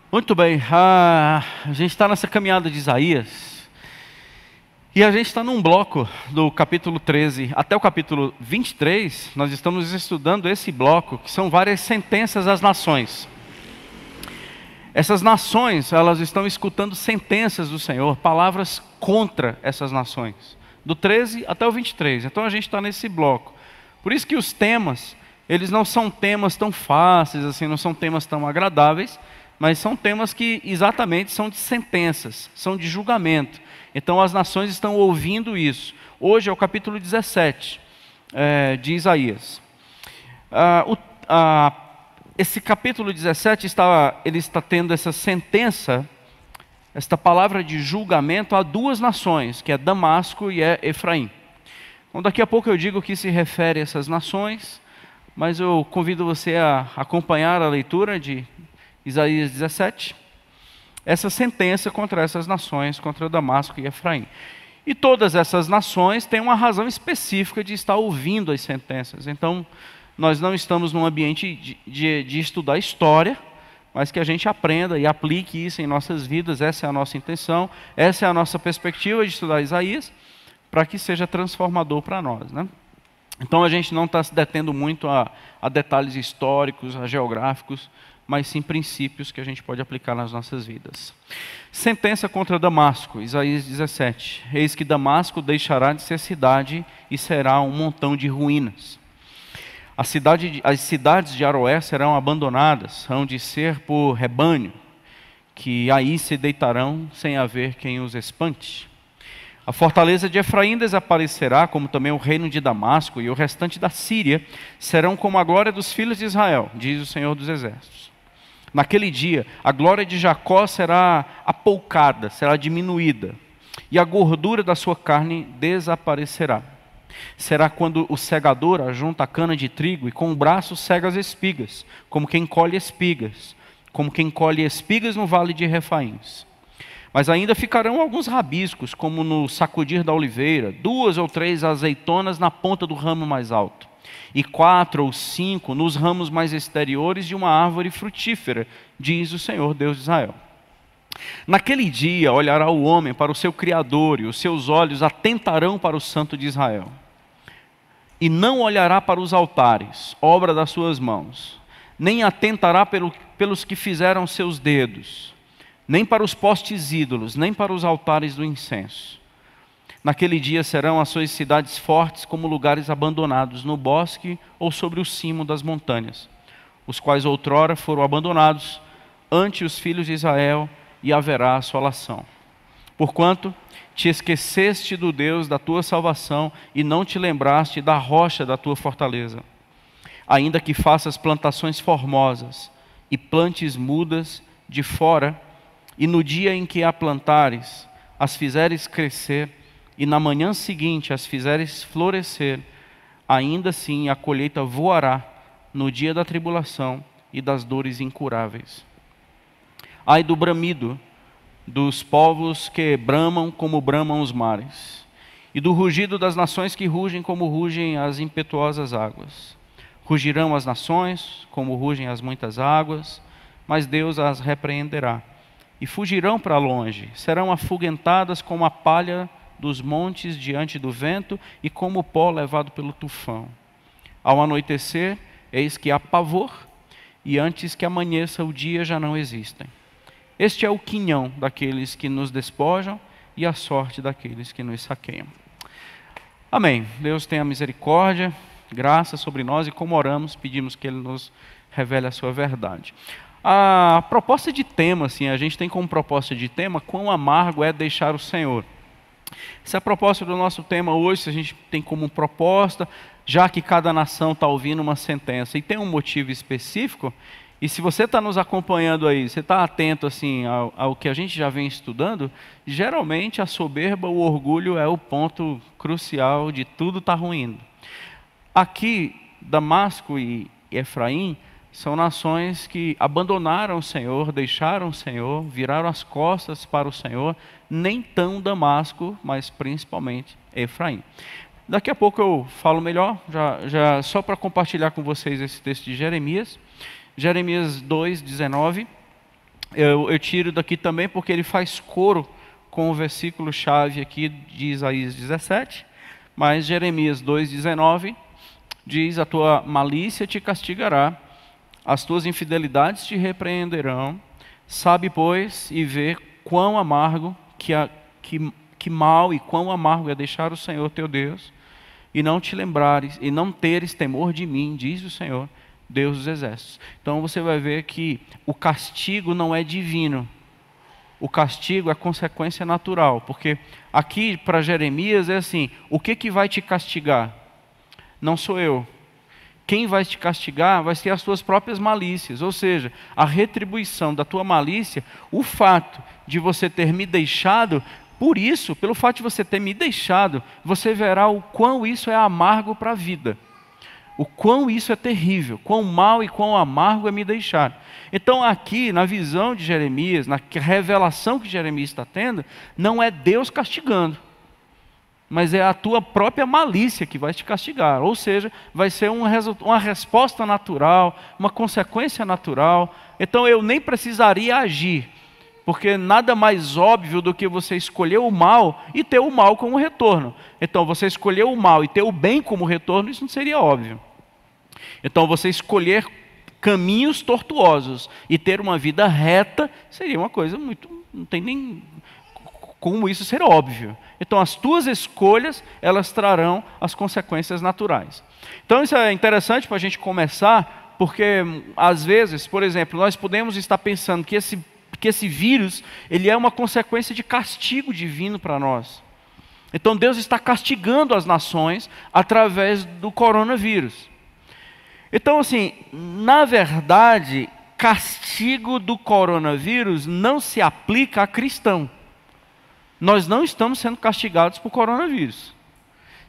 Muito bem, a gente está nessa caminhada de Isaías e a gente está num bloco do capítulo 13 até o capítulo 23. Nós estamos estudando esse bloco, que são várias sentenças às nações. Essas nações, elas estão escutando sentenças do Senhor, palavras contra essas nações, do 13 até o 23. Então a gente está nesse bloco. Por isso que os temas, eles não são temas tão fáceis, assim, não são temas tão agradáveis, mas são temas que exatamente são de sentenças, são de julgamento. Então as nações estão ouvindo isso. Hoje é o capítulo 17 de Isaías. Esse capítulo 17 ele está tendo essa sentença, esta palavra de julgamento a duas nações, que é Damasco e é Efraim. Então daqui a pouco eu digo o que se refere a essas nações, mas eu convido você a acompanhar a leitura de Isaías 17, essa sentença contra essas nações, contra Damasco e Efraim. E todas essas nações têm uma razão específica de estar ouvindo as sentenças. Então, nós não estamos num ambiente de estudar história, mas que a gente aprenda e aplique isso em nossas vidas. Essa é a nossa intenção, essa é a nossa perspectiva de estudar Isaías, para que seja transformador para nós, né? Então, a gente não está se detendo muito a detalhes históricos, a geográficos, mas sim princípios que a gente pode aplicar nas nossas vidas. Sentença contra Damasco, Isaías 17. Eis que Damasco deixará de ser cidade e será um montão de ruínas. As cidades de Aroé serão abandonadas, hão de ser por rebanho, que aí se deitarão sem haver quem os espante. A fortaleza de Efraim desaparecerá, como também o reino de Damasco, e o restante da Síria serão como a glória dos filhos de Israel, diz o Senhor dos Exércitos. Naquele dia, a glória de Jacó será apoucada, será diminuída, e a gordura da sua carne desaparecerá. Será quando o segador ajunta a cana de trigo e com o braço cega as espigas, como quem colhe espigas no vale de Refaíns. Mas ainda ficarão alguns rabiscos, como no sacudir da oliveira, 2 ou 3 azeitonas na ponta do ramo mais alto, e 4 ou 5 nos ramos mais exteriores de uma árvore frutífera, diz o Senhor Deus de Israel. Naquele dia olhará o homem para o seu Criador, e os seus olhos atentarão para o Santo de Israel. E não olhará para os altares, obra das suas mãos, nem atentará pelos que fizeram seus dedos, nem para os postes ídolos, nem para os altares do incenso. Naquele dia serão as suas cidades fortes como lugares abandonados no bosque ou sobre o cimo das montanhas, os quais outrora foram abandonados ante os filhos de Israel, e haverá assolação. Porquanto te esqueceste do Deus da tua salvação e não te lembraste da rocha da tua fortaleza. Ainda que faças plantações formosas e plantes mudas de fora, e no dia em que a plantares, as fizeres crescer, e na manhã seguinte as fizeres florescer, ainda assim a colheita voará no dia da tribulação e das dores incuráveis. Ai do bramido dos povos que bramam como bramam os mares, e do rugido das nações que rugem como rugem as impetuosas águas. Rugirão as nações como rugem as muitas águas, mas Deus as repreenderá. E fugirão para longe, serão afoguentadas como a palha dos montes diante do vento e como o pó levado pelo tufão. Ao anoitecer, eis que há pavor, e antes que amanheça o dia já não existem. Este é o quinhão daqueles que nos despojam e a sorte daqueles que nos saqueiam. Amém. Deus tenha misericórdia, graça sobre nós, e como oramos, pedimos que Ele nos revele a sua verdade. A proposta de tema, assim, a gente tem como proposta de tema quão amargo é deixar o Senhor. Essa é a proposta do nosso tema hoje. A gente tem como proposta, já que cada nação está ouvindo uma sentença e tem um motivo específico, e se você está nos acompanhando aí, você está atento assim, ao que a gente já vem estudando, geralmente a soberba, o orgulho é o ponto crucial de tudo estar ruindo. Aqui, Damasco e Efraim são nações que abandonaram o Senhor, deixaram o Senhor, viraram as costas para o Senhor, nem tão Damasco, mas principalmente Efraim. Daqui a pouco eu falo melhor, já só para compartilhar com vocês esse texto de Jeremias. Jeremias 2:19, eu tiro daqui também porque ele faz coro com o versículo-chave aqui de Isaías 17, mas Jeremias 2,19 diz: a tua malícia te castigará, as tuas infidelidades te repreenderão, sabe, pois, e vê quão amargo, que mal e quão amargo é deixar o Senhor teu Deus, e não te lembrares, e não teres temor de mim, diz o Senhor, Deus dos exércitos. Então você vai ver que o castigo não é divino, o castigo é consequência natural, porque aqui para Jeremias é assim: o que vai te castigar? Não sou eu. Quem vai te castigar vai ser as tuas próprias malícias, ou seja, a retribuição da tua malícia, o fato de você ter me deixado, por isso, pelo fato de você ter me deixado, você verá o quão isso é amargo para a vida. O quão isso é terrível, quão mal e quão amargo é me deixar. Então aqui, na visão de Jeremias, na revelação que Jeremias está tendo, não é Deus castigando, mas é a tua própria malícia que vai te castigar. Ou seja, vai ser uma resposta natural, uma consequência natural. Então eu nem precisaria agir, porque nada mais óbvio do que você escolher o mal e ter o mal como retorno. Então você escolher o mal e ter o bem como retorno, isso não seria óbvio. Então você escolher caminhos tortuosos e ter uma vida reta seria uma coisa muito... não tem nem como isso ser óbvio. Então as tuas escolhas, elas trarão as consequências naturais. Então isso é interessante para a gente começar, porque às vezes, por exemplo, nós podemos estar pensando que esse vírus, ele é uma consequência de castigo divino para nós. Então Deus está castigando as nações através do coronavírus. Então assim, na verdade, castigo do coronavírus não se aplica a cristão. Nós não estamos sendo castigados por coronavírus.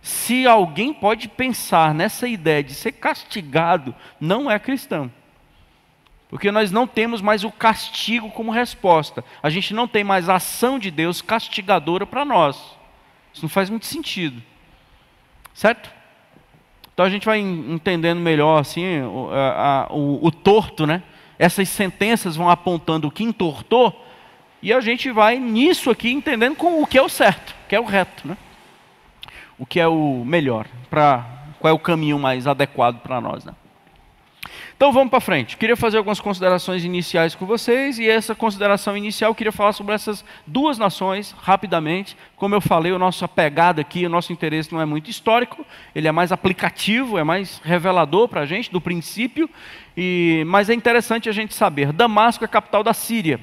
Se alguém pode pensar nessa ideia de ser castigado, não é cristão. Porque nós não temos mais o castigo como resposta. A gente não tem mais a ação de Deus castigadora para nós. Isso não faz muito sentido. Certo? Então a gente vai entendendo melhor assim, o torto, né? Essas sentenças vão apontando o que entortou, e a gente vai nisso aqui entendendo com o que é o certo, o que é o reto, né? O que é o melhor, qual é o caminho mais adequado para nós, né? Então vamos para frente. Queria fazer algumas considerações iniciais com vocês, e essa consideração inicial eu queria falar sobre essas duas nações, rapidamente. Como eu falei, a nossa pegada aqui, o nosso interesse não é muito histórico, ele é mais aplicativo, é mais revelador para a gente, do princípio, mas é interessante a gente saber. Damasco é a capital da Síria.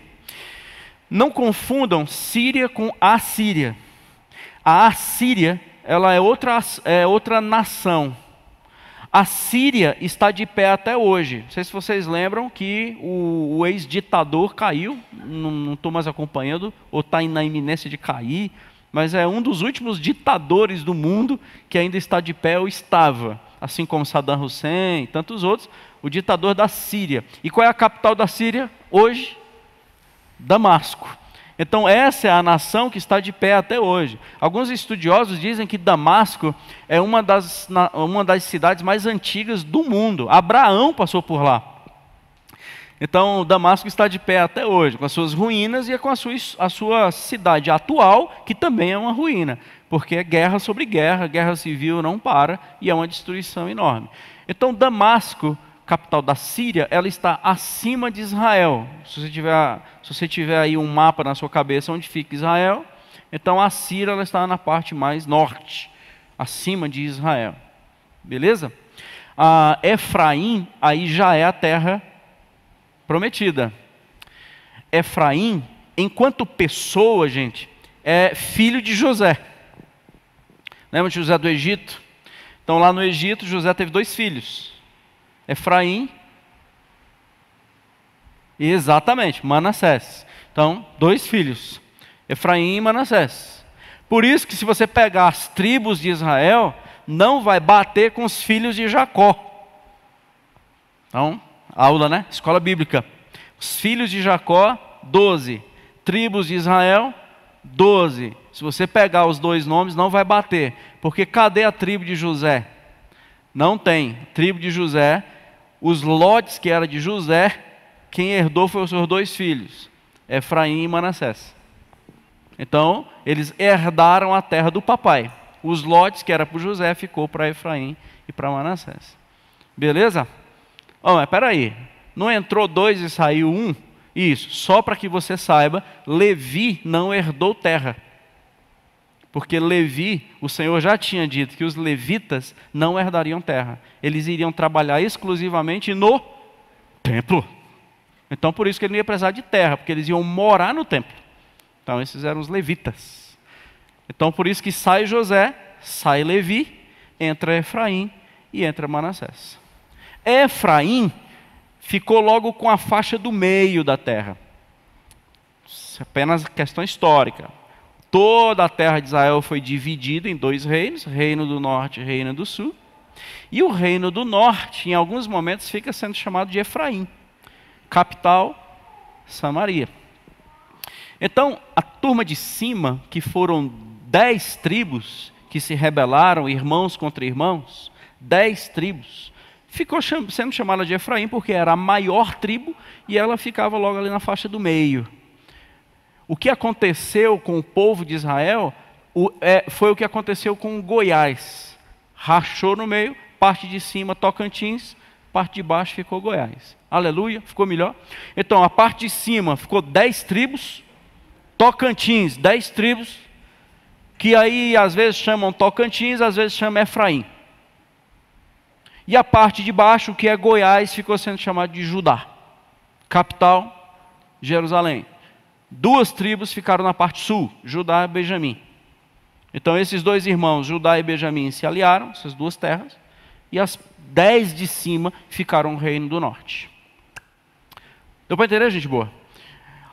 Não confundam Síria com Assíria. A Assíria, ela é outra nação. A Síria está de pé até hoje. Não sei se vocês lembram que o ex-ditador caiu, não estou mais acompanhando, ou está na iminência de cair, mas é um dos últimos ditadores do mundo que ainda está de pé ou estava, assim como Saddam Hussein e tantos outros, o ditador da Síria. E qual é a capital da Síria hoje? Damasco. Então essa é a nação que está de pé até hoje. Alguns estudiosos dizem que Damasco é uma das cidades mais antigas do mundo. Abraão passou por lá. Então Damasco está de pé até hoje, com as suas ruínas e com a sua cidade atual, que também é uma ruína, porque é guerra sobre guerra, guerra civil não para, e é uma destruição enorme. Então Damasco, capital da Síria, ela está acima de Israel. Se você tiver aí um mapa na sua cabeça onde fica Israel, então a Síria ela está na parte mais norte, acima de Israel. Beleza? A Efraim, aí já é a terra prometida. Efraim, enquanto pessoa, gente, é filho de José. Lembra de José do Egito? Então lá no Egito, José teve 2 filhos. Efraim, exatamente, Manassés. Então, 2 filhos, Efraim e Manassés. Por isso que se você pegar as tribos de Israel, não vai bater com os filhos de Jacó. Então, aula, né? Escola bíblica. Os filhos de Jacó, 12. Tribos de Israel, 12. Se você pegar os 2 nomes, não vai bater. Porque cadê a tribo de José? Não tem. Tribo de José, os lotes que era de José, quem herdou foi os seus dois filhos, Efraim e Manassés. Então, eles herdaram a terra do papai. Os lotes que era para José ficou para Efraim e para Manassés. Beleza? Oh, mas peraí, não entrou 2 e saiu 1? Isso, só para que você saiba, Levi não herdou terra. Porque Levi, o Senhor já tinha dito que os levitas não herdariam terra. Eles iriam trabalhar exclusivamente no templo. Então por isso que ele não ia precisar de terra, porque eles iam morar no templo. Então esses eram os levitas. Então por isso que sai José, sai Levi, entra Efraim e entra Manassés. Efraim ficou logo com a faixa do meio da terra. Isso é apenas questão histórica. Toda a terra de Israel foi dividida em 2 reinos, reino do norte e reino do sul. E o reino do norte, em alguns momentos, fica sendo chamado de Efraim. Capital, Samaria. Então, a turma de cima, que foram 10 tribos que se rebelaram, irmãos contra irmãos, 10 tribos, ficou sendo chamada de Efraim porque era a maior tribo e ela ficava logo ali na faixa do meio. O que aconteceu com o povo de Israel foi o que aconteceu com Goiás. Rachou no meio, parte de cima Tocantins, parte de baixo ficou Goiás. Aleluia, ficou melhor. Então a parte de cima ficou 10 tribos, Tocantins 10 tribos, que aí às vezes chamam Tocantins, às vezes chamam Efraim. E a parte de baixo, que é Goiás, ficou sendo chamado de Judá. Capital, Jerusalém. 2 tribos ficaram na parte sul, Judá e Benjamim. Então esses 2 irmãos, Judá e Benjamim, se aliaram, essas 2 terras, e as 10 de cima ficaram no reino do norte. Deu para entender, gente boa?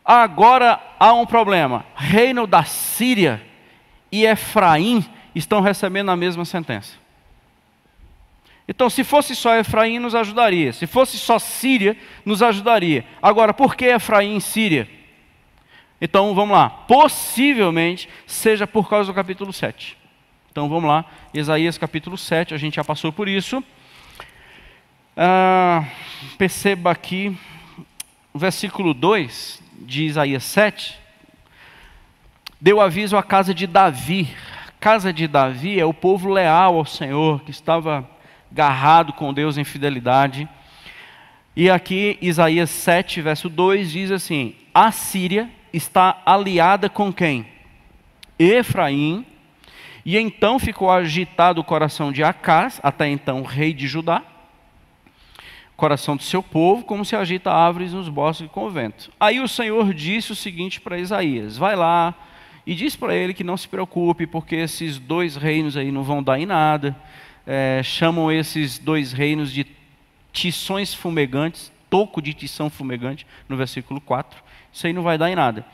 Agora há um problema. Reino da Síria e Efraim estão recebendo a mesma sentença. Então, se fosse só Efraim, nos ajudaria. Se fosse só Síria, nos ajudaria. Agora, por que Efraim e Síria? Então, vamos lá. Possivelmente seja por causa do capítulo 7. Então, vamos lá. Isaías capítulo 7, a gente já passou por isso. Perceba aqui, o versículo 2 de Isaías 7. Deu aviso à casa de Davi. A casa de Davi é o povo leal ao Senhor, que estava agarrado com Deus em fidelidade. E aqui Isaías 7, verso 2 diz assim: a Síria está aliada com quem? Efraim. E então ficou agitado o coração de Acaz, até então rei de Judá, coração do seu povo, como se agita árvores nos bosques com o vento. Aí o Senhor disse o seguinte para Isaías: vai lá e diz para ele que não se preocupe, porque esses 2 reinos aí não vão dar em nada. Chamam esses 2 reinos de tições fumegantes, toco de tição fumegante, no versículo 4. Isso aí não vai dar em nada.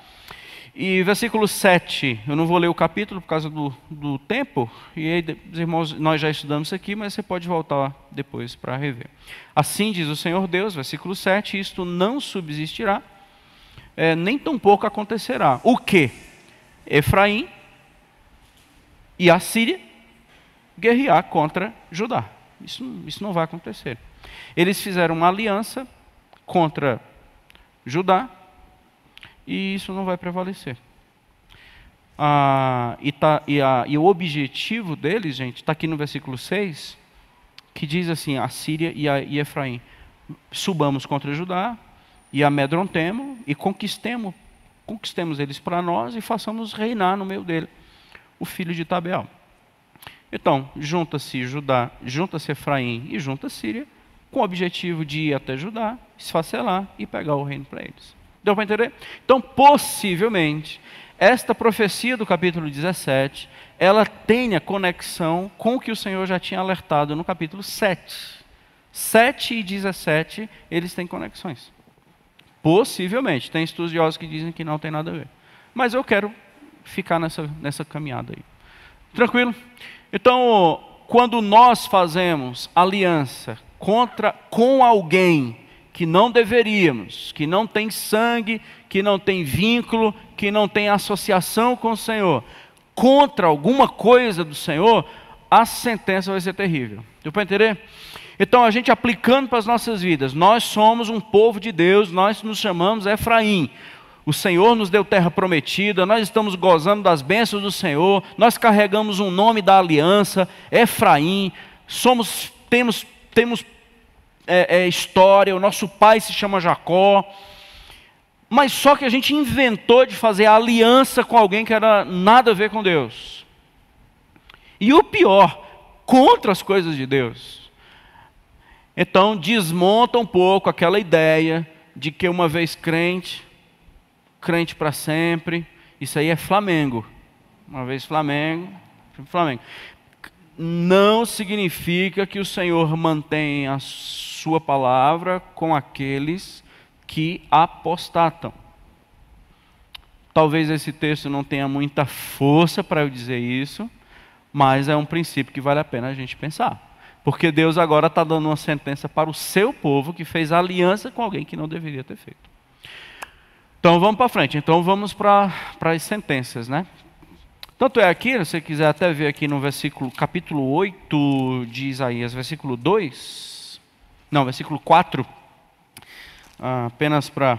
E versículo 7, eu não vou ler o capítulo por causa do tempo, e aí, irmãos, nós já estudamos isso aqui, mas você pode voltar depois para rever. Assim diz o Senhor Deus, versículo 7, isto não subsistirá, nem tampouco acontecerá. O que? Efraim e a Síria guerrear contra Judá. Isso não vai acontecer. Eles fizeram uma aliança contra Judá e isso não vai prevalecer. E o objetivo deles, gente, está aqui no versículo 6, que diz assim: a Síria e Efraim, subamos contra Judá e amedrontemos e conquistemos eles para nós e façamos reinar no meio dele o filho de Tabeel. Então, junta-se Efraim e junta Síria, com o objetivo de ir até Judá, esfacelar e pegar o reino para eles. Deu para entender? Então, possivelmente, esta profecia do capítulo 17, ela tenha conexão com o que o Senhor já tinha alertado no capítulo 7. 7 e 17, eles têm conexões. Possivelmente. Tem estudiosos que dizem que não tem nada a ver. Mas eu quero ficar nessa caminhada aí. Tranquilo? Então, quando nós fazemos aliança com alguém que não deveríamos, que não tem sangue, que não tem vínculo, que não tem associação com o Senhor, contra alguma coisa do Senhor, a sentença vai ser terrível. Deu para entender? Então, a gente aplicando para as nossas vidas, nós somos um povo de Deus, nós nos chamamos Efraim. O Senhor nos deu terra prometida, nós estamos gozando das bênçãos do Senhor, nós carregamos um nome da aliança, Efraim, temos história, o nosso pai se chama Jacó, mas só que a gente inventou de fazer aliança com alguém que era nada a ver com Deus. E o pior, contra as coisas de Deus. Então desmonta um pouco aquela ideia de que uma vez crente, crente para sempre, isso aí é Flamengo. Uma vez Flamengo, Flamengo. Não significa que o Senhor mantém a sua palavra com aqueles que apostatam. Talvez esse texto não tenha muita força para eu dizer isso, mas é um princípio que vale a pena a gente pensar. Porque Deus agora está dando uma sentença para o seu povo que fez aliança com alguém que não deveria ter feito. Então vamos para frente. Então vamos para as sentenças, né? Tanto é aqui, se você quiser até ver aqui no capítulo 8 de Isaías, versículo 4, apenas para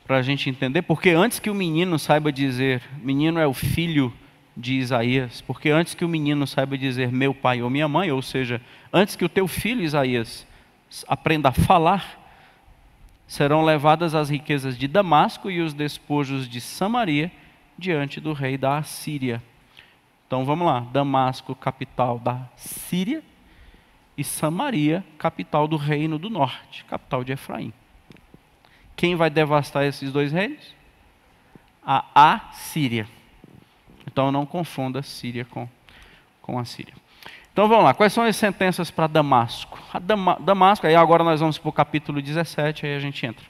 a gente entender, porque antes que o menino saiba dizer, menino é o filho de Isaías, porque antes que o menino saiba dizer meu pai ou minha mãe, ou seja, antes que o teu filho Isaías aprenda a falar, serão levadas as riquezas de Damasco e os despojos de Samaria diante do rei da Assíria. Então vamos lá, Damasco, capital da Síria, e Samaria, capital do reino do norte, capital de Efraim. Quem vai devastar esses dois reinos? A Assíria. Então não confunda Síria com a Síria. Então vamos lá, quais são as sentenças para Damasco? Damasco, aí agora nós vamos para o capítulo 17, aí a gente entra.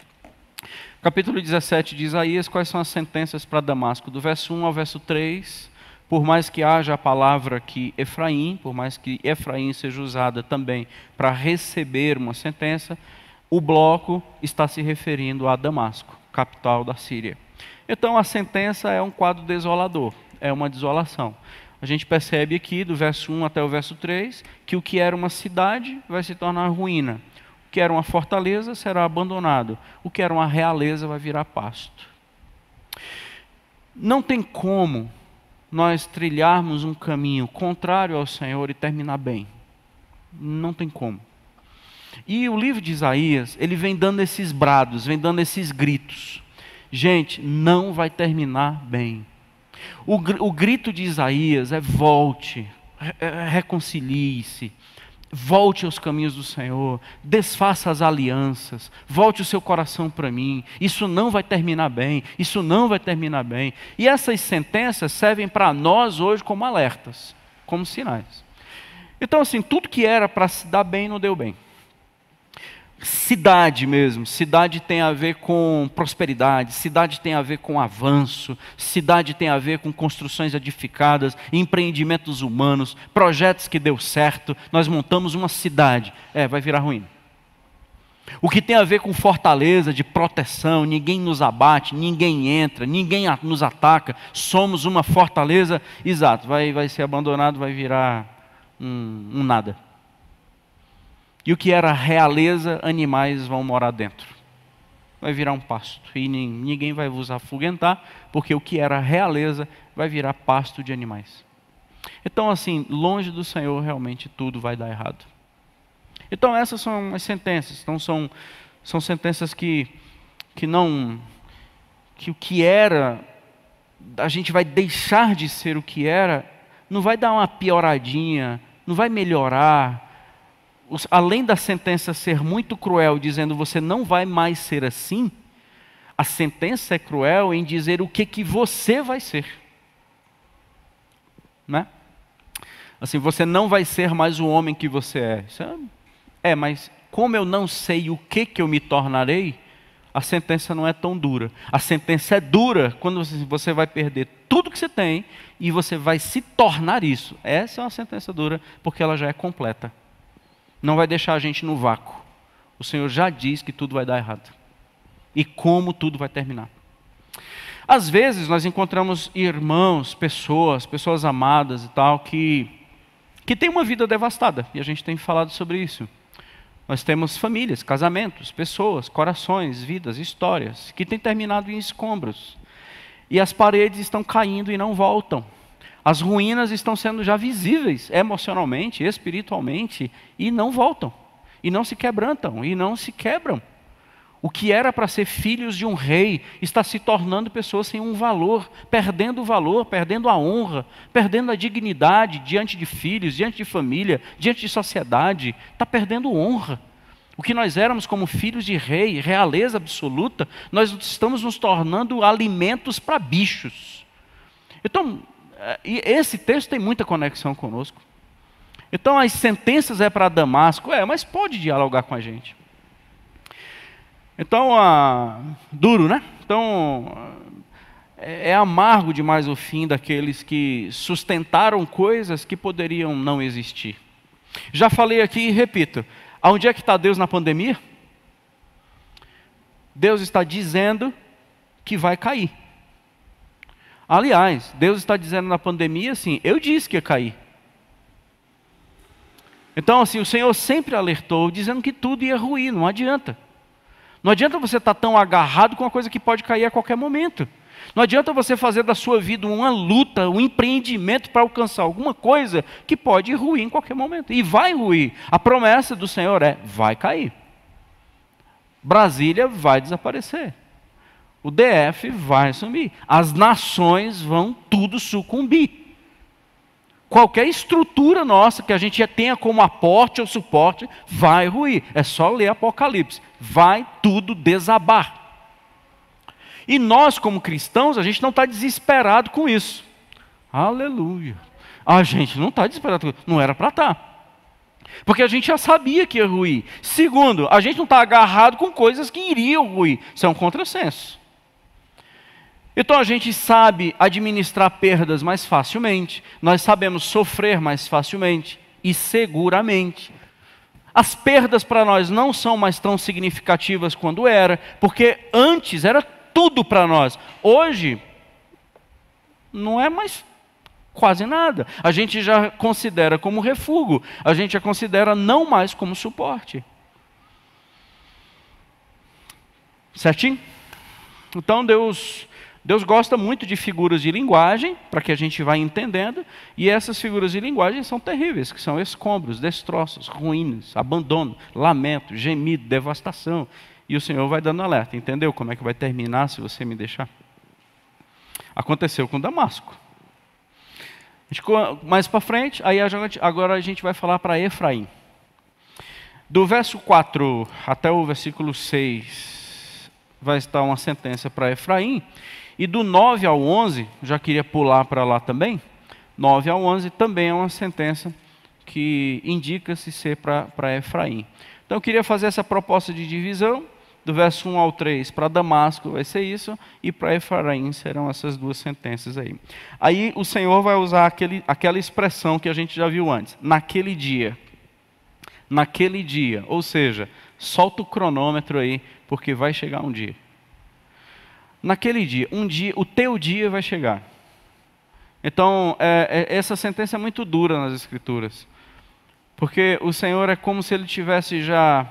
Capítulo 17 de Isaías, quais são as sentenças para Damasco? Do verso 1 ao verso 3, por mais que haja a palavra aqui Efraim, por mais que Efraim seja usada também para receber uma sentença, o bloco está se referindo a Damasco, capital da Síria. Então a sentença é um quadro desolador, é uma desolação. A gente percebe aqui, do verso 1 até o verso 3, que o que era uma cidade vai se tornar ruína. O que era uma fortaleza será abandonado. O que era uma realeza vai virar pasto. Não tem como nós trilharmos um caminho contrário ao Senhor e terminar bem. Não tem como. E o livro de Isaías, ele vem dando esses brados, vem dando esses gritos. Gente, não vai terminar bem. O grito de Isaías é volte, reconcilie-se, volte aos caminhos do Senhor, desfaça as alianças, volte o seu coração para mim, isso não vai terminar bem, isso não vai terminar bem. E essas sentenças servem para nós hoje como alertas, como sinais. Então assim, tudo que era para se dar bem, não deu bem. Cidade mesmo, cidade tem a ver com prosperidade, cidade tem a ver com avanço, cidade tem a ver com construções edificadas, empreendimentos humanos, projetos que deu certo, nós montamos uma cidade, vai virar ruim. O que tem a ver com fortaleza de proteção, ninguém nos abate, ninguém entra, ninguém nos ataca, somos uma fortaleza, exato, vai ser abandonado, vai virar um nada. E o que era realeza, animais vão morar dentro. Vai virar um pasto. E ninguém vai vos afugentar, porque o que era realeza vai virar pasto de animais. Então, assim, longe do Senhor, realmente tudo vai dar errado. Então, essas são as sentenças. Então, são sentenças que o que era, a gente vai deixar de ser o que era, não vai dar uma pioradinha, não vai melhorar. Além da sentença ser muito cruel, dizendo você não vai mais ser assim, a sentença é cruel em dizer o que você vai ser. Né? Assim, você não vai ser mais o homem que você é. Mas como eu não sei o que eu me tornarei, a sentença não é tão dura. A sentença é dura quando você vai perder tudo que você tem e você vai se tornar isso. Essa é uma sentença dura porque ela já é completa. Não vai deixar a gente no vácuo. O Senhor já diz que tudo vai dar errado. E como tudo vai terminar. Às vezes nós encontramos irmãos, pessoas amadas e tal, que que têm uma vida devastada, e a gente tem falado sobre isso. Nós temos famílias, casamentos, pessoas, corações, vidas, histórias, que têm terminado em escombros. E as paredes estão caindo e não voltam. As ruínas estão sendo já visíveis, emocionalmente, espiritualmente, e não voltam. E não se quebrantam, e não se quebram. O que era para ser filhos de um rei está se tornando pessoas sem um valor, perdendo a honra, perdendo a dignidade diante de filhos, diante de família, diante de sociedade. Está perdendo honra. O que nós éramos como filhos de rei, realeza absoluta, nós estamos nos tornando alimentos para bichos. Então, esse texto tem muita conexão conosco. Então, as sentenças é para Damasco, mas pode dialogar com a gente. Então, duro, né? Então, é amargo demais o fim daqueles que sustentaram coisas que poderiam não existir. Já falei aqui e repito, aonde é que está Deus na pandemia? Deus está dizendo que vai cair. Aliás, Deus está dizendo na pandemia assim, eu disse que ia cair. Então, assim, o Senhor sempre alertou, dizendo que tudo ia ruir, não adianta. Não adianta você estar tão agarrado com uma coisa que pode cair a qualquer momento. Não adianta você fazer da sua vida uma luta, um empreendimento para alcançar alguma coisa que pode ruir em qualquer momento. E vai ruir. A promessa do Senhor vai cair. Brasília vai desaparecer. O DF vai sumir. As nações vão tudo sucumbir. Qualquer estrutura nossa que a gente já tenha como aporte ou suporte, vai ruir. É só ler Apocalipse. Vai tudo desabar. E nós, como cristãos, a gente não está desesperado com isso. Aleluia. A gente não está desesperado com isso. Não era para estar. Porque a gente já sabia que ia ruir. Segundo, a gente não está agarrado com coisas que iriam ruir. Isso é um contrassenso. Então a gente sabe administrar perdas mais facilmente, nós sabemos sofrer mais facilmente e seguramente. As perdas para nós não são mais tão significativas quando era, porque antes era tudo para nós. Hoje, não é mais quase nada. A gente já considera como refúgio, a gente já considera não mais como suporte. Certinho? Então Deus gosta muito de figuras de linguagem, para que a gente vá entendendo, e essas figuras de linguagem são terríveis, que são escombros, destroços, ruínas, abandono, lamento, gemido, devastação. E o Senhor vai dando alerta, entendeu como é que vai terminar se você me deixar? Aconteceu com Damasco. Mais para frente, aí agora a gente vai falar para Efraim. Do verso 4 até o versículo 6, vai estar uma sentença para Efraim. E do 9 ao 11, já queria pular para lá também, 9 ao 11 também é uma sentença que indica-se ser para Efraim. Então eu queria fazer essa proposta de divisão, do verso 1 ao 3 para Damasco vai ser isso, e para Efraim serão essas duas sentenças aí. Aí o Senhor vai usar aquela expressão que a gente já viu antes, naquele dia, ou seja, solta o cronômetro aí, porque vai chegar um dia. Naquele dia, o teu dia vai chegar. Então, essa sentença é muito dura nas Escrituras. Porque o Senhor é como se Ele estivesse já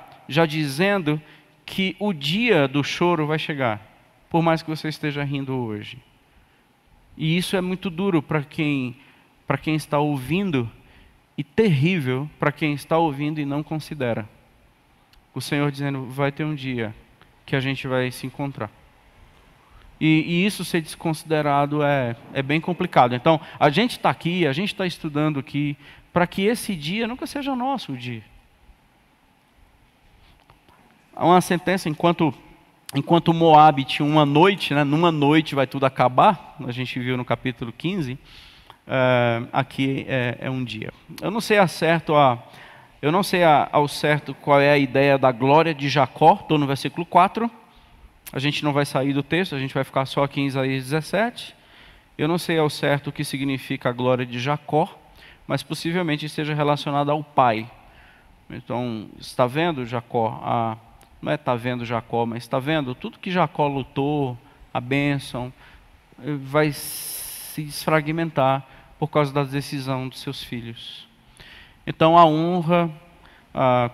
dizendo que o dia do choro vai chegar. Por mais que você esteja rindo hoje. E isso é muito duro para quem está ouvindo. E terrível para quem está ouvindo e não considera. O Senhor dizendo, vai ter um dia que a gente vai se encontrar. E isso ser desconsiderado é bem complicado. Então, a gente está aqui, a gente está estudando aqui, para que esse dia nunca seja nosso dia. Há uma sentença, enquanto Moabe tinha uma noite, né, numa noite vai tudo acabar, a gente viu no capítulo 15, aqui é um dia. Eu não sei ao certo qual é a ideia da glória de Jacó, estou no versículo 4, a gente não vai sair do texto, a gente vai ficar só aqui em Isaías 17. Eu não sei ao certo o que significa a glória de Jacó, mas possivelmente esteja relacionada ao pai. Então, está vendo Jacó? Não é está vendo Jacó, mas está vendo tudo que Jacó lutou, a bênção, vai se desfragmentar por causa da decisão dos seus filhos. Então a honra,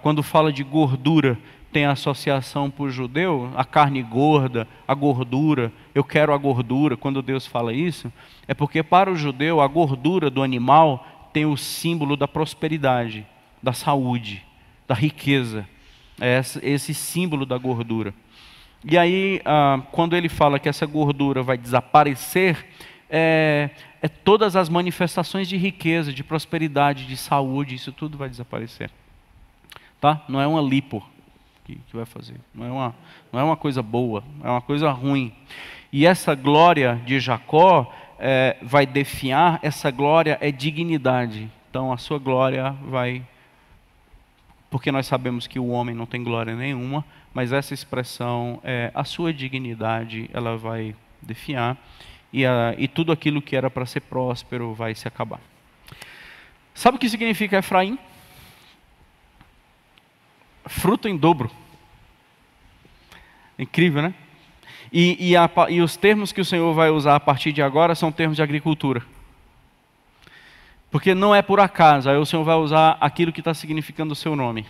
quando fala de gordura, tem associação para o judeu, a carne gorda, a gordura, eu quero a gordura. Quando Deus fala isso, é porque para o judeu a gordura do animal tem o símbolo da prosperidade, da saúde, da riqueza. É esse símbolo da gordura. E aí, quando ele fala que essa gordura vai desaparecer, é todas as manifestações de riqueza, de prosperidade, de saúde, isso tudo vai desaparecer. Tá? Não é uma lipo que vai fazer, não é uma coisa boa, é uma coisa ruim. E essa glória de Jacó vai definhar, essa glória é dignidade. Então a sua glória vai... Porque nós sabemos que o homem não tem glória nenhuma, mas essa expressão, a sua dignidade, ela vai definhar, e tudo aquilo que era para ser próspero vai se acabar. Sabe o que significa Efraim? Fruto em dobro. Incrível, né? E os termos que o Senhor vai usar a partir de agora são termos de agricultura. Porque não é por acaso, aí o Senhor vai usar aquilo que está significando o seu nome.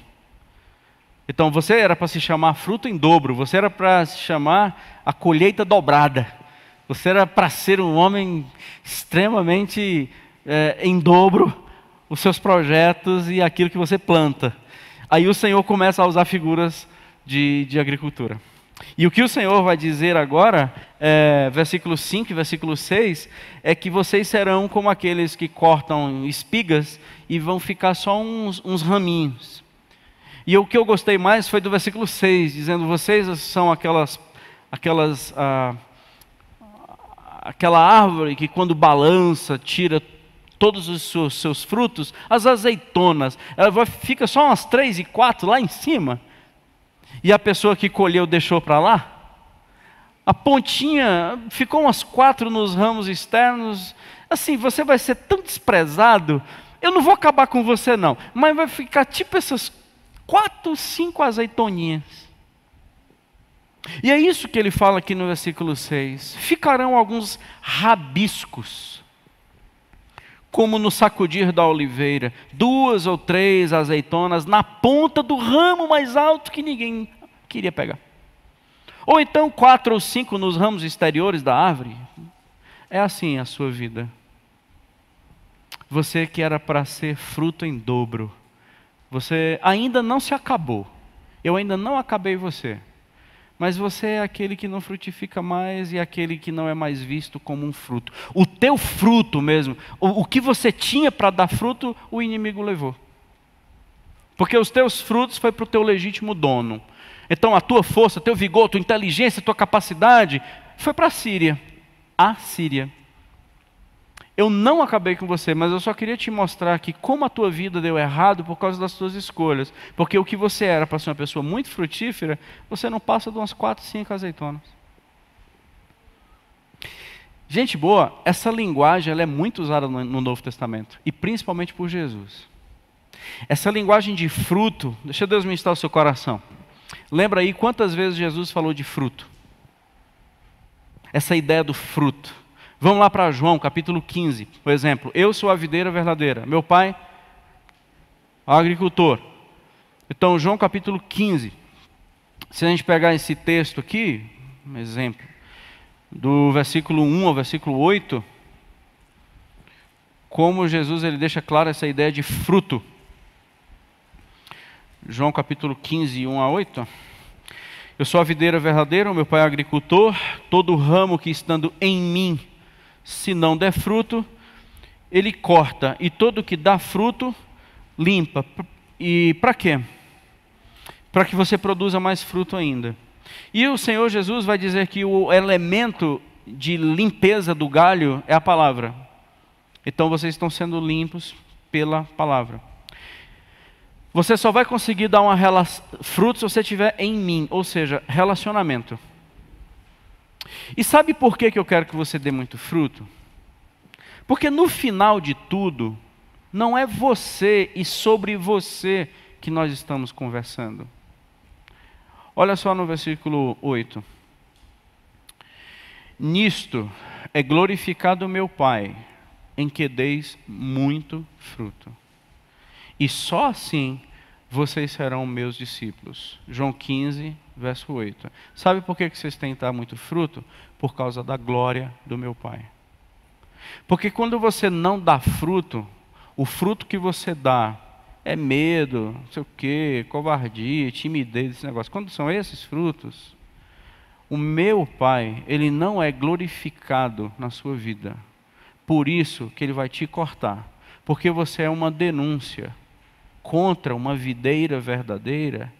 Então você era para se chamar fruto em dobro, você era para se chamar a colheita dobrada. Você era para ser um homem extremamente em dobro os seus projetos e aquilo que você planta. Aí o Senhor começa a usar figuras de agricultura. E o que o Senhor vai dizer agora, versículo 5 e versículo 6, é que vocês serão como aqueles que cortam espigas e vão ficar só uns raminhos. E o que eu gostei mais foi do versículo 6, dizendo, vocês são aquela árvore que quando balança, tira todos os seus frutos, as azeitonas, ela fica só umas 3 e 4 lá em cima, e a pessoa que colheu deixou para lá, a pontinha ficou umas 4 nos ramos externos, assim, você vai ser tão desprezado, eu não vou acabar com você não, mas vai ficar tipo essas 4, 5 azeitoninhas. E é isso que ele fala aqui no versículo 6, ficarão alguns rabiscos, como no sacudir da oliveira, 2 ou 3 azeitonas na ponta do ramo mais alto que ninguém queria pegar. Ou então 4 ou 5 nos ramos exteriores da árvore. É assim a sua vida. Você que era para ser fruto em dobro, você ainda não se acabou. Eu ainda não acabei você. Mas você é aquele que não frutifica mais e aquele que não é mais visto como um fruto. O teu fruto mesmo, o que você tinha para dar fruto, o inimigo levou. Porque os teus frutos foi para o teu legítimo dono. Então a tua força, teu vigor, tua inteligência, tua capacidade, foi para a Síria. A Síria. Eu não acabei com você, mas eu só queria te mostrar que como a tua vida deu errado por causa das tuas escolhas. Porque o que você era para ser uma pessoa muito frutífera, você não passa de umas 4, 5 azeitonas. Gente boa, essa linguagem ela é muito usada no Novo Testamento. E principalmente por Jesus. Essa linguagem de fruto, deixa Deus ministrar o seu coração. Lembra aí quantas vezes Jesus falou de fruto? Essa ideia do fruto. Vamos lá para João, capítulo 15, por exemplo. Eu sou a videira verdadeira, meu pai, o agricultor. Então, João capítulo 15. Se a gente pegar esse texto aqui, um exemplo, do versículo 1 ao versículo 8, como Jesus ele deixa claro essa ideia de fruto. João capítulo 15, 1 a 8. Eu sou a videira verdadeira, o meu pai é o agricultor, todo ramo que estando em mim, se não der fruto, ele corta, e todo que dá fruto, limpa. E para quê? Para que você produza mais fruto ainda. E o Senhor Jesus vai dizer que o elemento de limpeza do galho é a palavra. Então vocês estão sendo limpos pela palavra. Você só vai conseguir dar fruto se você estiver em mim, ou seja, relacionamento. E sabe por que eu quero que você dê muito fruto? Porque no final de tudo, não é você e sobre você que nós estamos conversando. Olha só no versículo 8. Nisto é glorificado o meu Pai, em que deis muito fruto. e só assim vocês serão meus discípulos. João 15, verso 8. Sabe por que vocês têm que dar muito fruto? Por causa da glória do meu Pai. Porque quando você não dá fruto, o fruto que você dá é medo, não sei o quê, covardia, timidez, esse negócio. Quando são esses frutos, o meu Pai, Ele não é glorificado na sua vida. Por isso que Ele vai te cortar. Porque você é uma denúncia contra uma videira verdadeira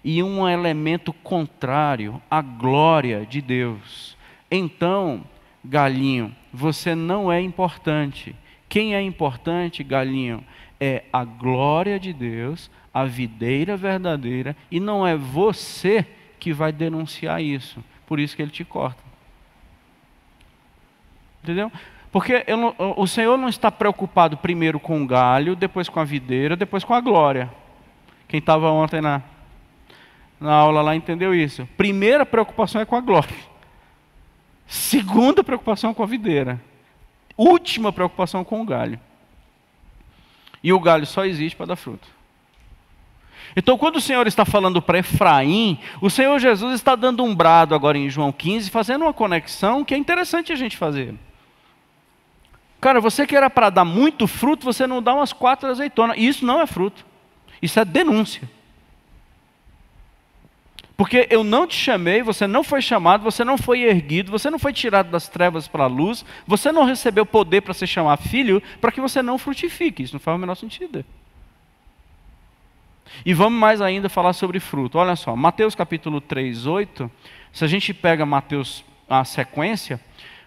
e um elemento contrário à glória de Deus. Então, galinho, você não é importante. Quem é importante, galinho, é a glória de Deus, a videira verdadeira, e não é você que vai denunciar isso. Por isso que Ele te corta. Entendeu? Porque o Senhor não está preocupado primeiro com o galho, depois com a videira, depois com a glória. Quem estava ontem na aula lá entendeu isso. Primeira preocupação é com a glória. Segunda preocupação é com a videira. Última preocupação com o galho. E o galho só existe para dar fruto. Então, quando o Senhor está falando para Efraim, o Senhor Jesus está dando um brado agora em João 15, fazendo uma conexão que é interessante a gente fazer. Cara, você que era para dar muito fruto, você não dá umas 4 azeitonas. E isso não é fruto. Isso é denúncia. Porque eu não te chamei, você não foi chamado, você não foi erguido, você não foi tirado das trevas para a luz, você não recebeu poder para se chamar filho, para que você não frutifique. Isso não faz o menor sentido. E vamos mais ainda falar sobre fruto. Olha só, Mateus capítulo 3, 8. Se a gente pega Mateus, a sequência,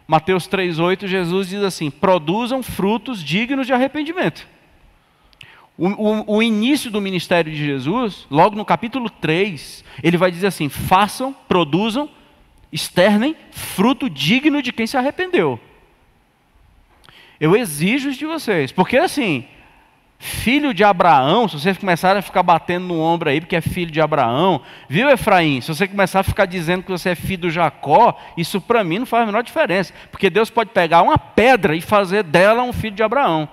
Mateus 3, 8, Jesus diz assim: produzam frutos dignos de arrependimento. O início do ministério de Jesus, logo no capítulo 3, ele vai dizer assim: façam, produzam, externem fruto digno de quem se arrependeu. Eu exijo isso de vocês, porque assim, filho de Abraão, se vocês começarem a ficar batendo no ombro aí, porque é filho de Abraão, viu, Efraim? Se você começar a ficar dizendo que você é filho do Jacó, isso para mim não faz a menor diferença, porque Deus pode pegar uma pedra e fazer dela um filho de Abraão.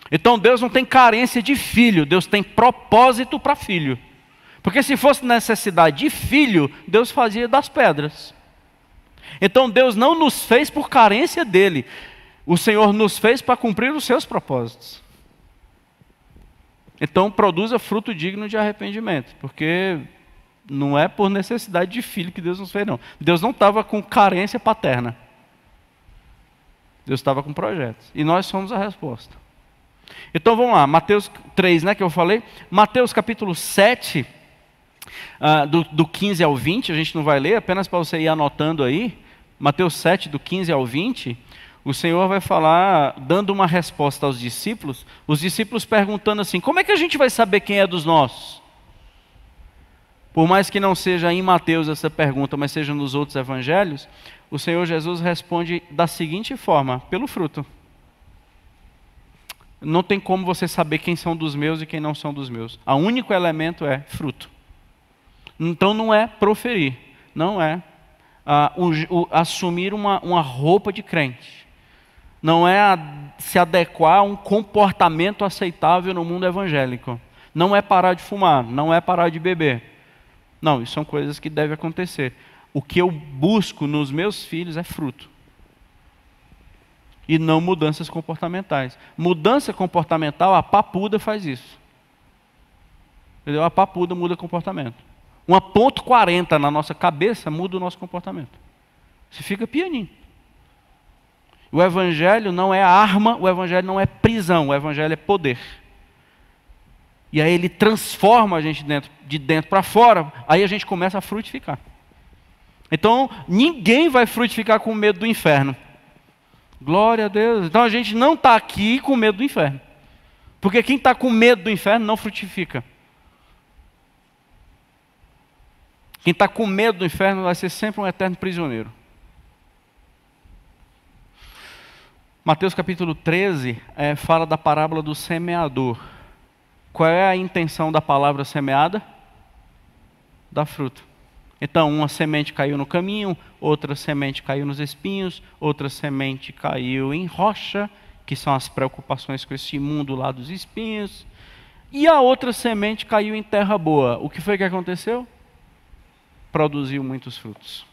Então Deus não tem carência de filho, Deus tem propósito para filho. Porque se fosse necessidade de filho, Deus fazia das pedras. Então Deus não nos fez por carência dele. O Senhor nos fez para cumprir os seus propósitos. Então produza fruto digno de arrependimento. Porque não é por necessidade de filho que Deus nos fez, não. Deus não estava com carência paterna. Deus estava com projetos. E nós somos a resposta. Então vamos lá, Mateus 3, né, que eu falei. Mateus capítulo 7, do 15 ao 20, a gente não vai ler, apenas para você ir anotando aí. Mateus 7, do 15 ao 20, o Senhor vai falar, dando uma resposta aos discípulos, os discípulos perguntando assim: como é que a gente vai saber quem é dos nossos? Por mais que não seja em Mateus essa pergunta, mas seja nos outros evangelhos, o Senhor Jesus responde da seguinte forma: pelo fruto. Não tem como você saber quem são dos meus e quem não são dos meus. O único elemento é fruto. Então não é proferir, não é assumir uma roupa de crente. Não é se adequar a um comportamento aceitável no mundo evangélico. Não é parar de fumar, não é parar de beber. Não, isso são coisas que devem acontecer. O que eu busco nos meus filhos é fruto. E não mudanças comportamentais. Mudança comportamental, a papuda faz isso. Entendeu? A papuda muda comportamento. Uma ponto 40 na nossa cabeça muda o nosso comportamento. Você fica pianinho. O evangelho não é arma, o evangelho não é prisão, o evangelho é poder. E aí ele transforma a gente de dentro para fora, aí a gente começa a frutificar. Então, ninguém vai frutificar com medo do inferno. Glória a Deus. Então a gente não está aqui com medo do inferno. Porque quem está com medo do inferno não frutifica. Quem está com medo do inferno vai ser sempre um eterno prisioneiro. Mateus capítulo 13 fala da parábola do semeador. Qual é a intenção da palavra semeada? Dar fruto. Então, uma semente caiu no caminho, outra semente caiu nos espinhos, outra semente caiu em rocha que são as preocupações com esse mundo lá dos espinhos. E a outra semente caiu em terra boa. O que foi que aconteceu? Produziu muitos frutos.